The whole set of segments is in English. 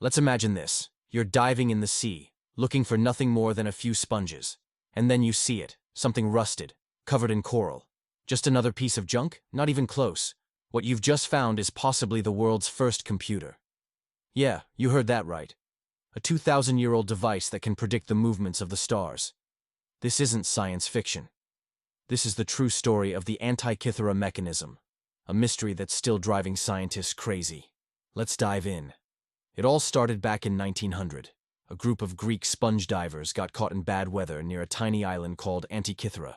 Let's imagine this. You're diving in the sea, looking for nothing more than a few sponges. And then you see it, something rusted, covered in coral. Just another piece of junk? Not even close. What you've just found is possibly the world's first computer. Yeah, you heard that right. A 2,000-year-old device that can predict the movements of the stars. This isn't science fiction. This is the true story of the Antikythera Mechanism, a mystery that's still driving scientists crazy. Let's dive in. It all started back in 1900. A group of Greek sponge divers got caught in bad weather near a tiny island called Antikythera.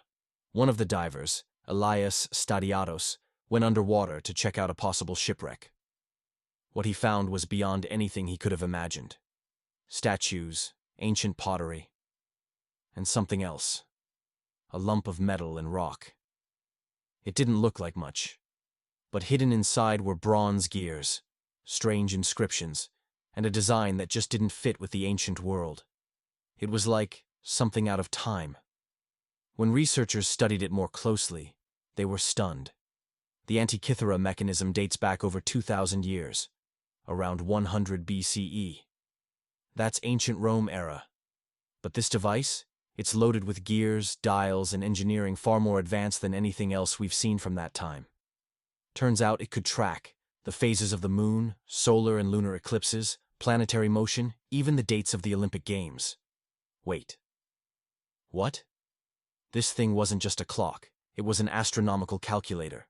One of the divers, Elias Stadiatos, went underwater to check out a possible shipwreck. What he found was beyond anything he could have imagined. Statues, ancient pottery, and something else. A lump of metal and rock. It didn't look like much, but hidden inside were bronze gears, strange inscriptions, and a design that just didn't fit with the ancient world. It was like something out of time. When researchers studied it more closely, they were stunned. The Antikythera mechanism dates back over 2,000 years, around 100 BCE. That's ancient Rome era. But this device? It's loaded with gears, dials, and engineering far more advanced than anything else we've seen from that time. Turns out it could track the phases of the moon, solar and lunar eclipses, planetary motion, even the dates of the Olympic Games. Wait. What? This thing wasn't just a clock, it was an astronomical calculator.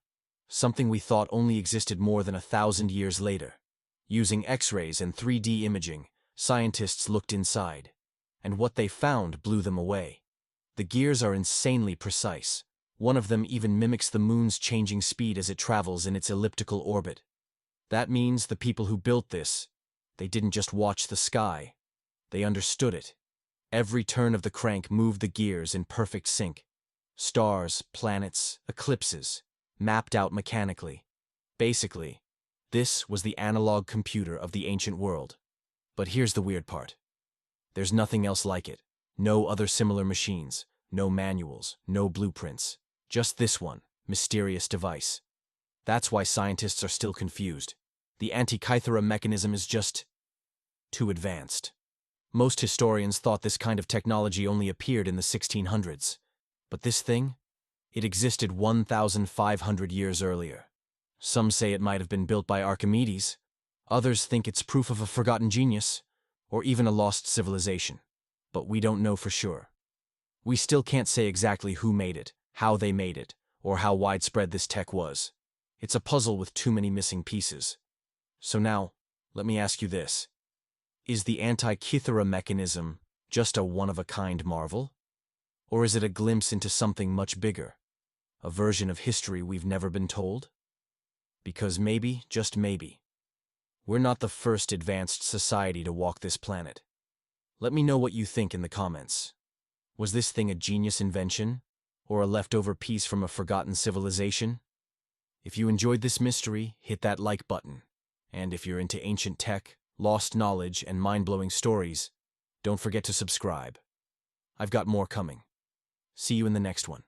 Something we thought only existed more than 1,000 years later. Using X-rays and 3D imaging, scientists looked inside, and what they found blew them away. The gears are insanely precise. One of them even mimics the moon's changing speed as it travels in its elliptical orbit. That means the people who built this, they didn't just watch the sky, they understood it. Every turn of the crank moved the gears in perfect sync. Stars, planets, eclipses, mapped out mechanically. Basically, this was the analog computer of the ancient world. But here's the weird part. There's nothing else like it. No other similar machines, no manuals, no blueprints. Just this one, mysterious device. That's why scientists are still confused. The Antikythera mechanism is just too advanced. Most historians thought this kind of technology only appeared in the 1600s. But this thing? It existed 1,500 years earlier. Some say it might have been built by Archimedes. Others think it's proof of a forgotten genius, or even a lost civilization. But we don't know for sure. We still can't say exactly who made it, how they made it, or how widespread this tech was. It's a puzzle with too many missing pieces. So now, let me ask you this. Is the Antikythera mechanism just a one-of-a-kind marvel? Or is it a glimpse into something much bigger? A version of history we've never been told? Because maybe, just maybe, we're not the first advanced society to walk this planet. Let me know what you think in the comments. Was this thing a genius invention? Or a leftover piece from a forgotten civilization? If you enjoyed this mystery, hit that like button. And if you're into ancient tech, lost knowledge, and mind-blowing stories, don't forget to subscribe. I've got more coming. See you in the next one.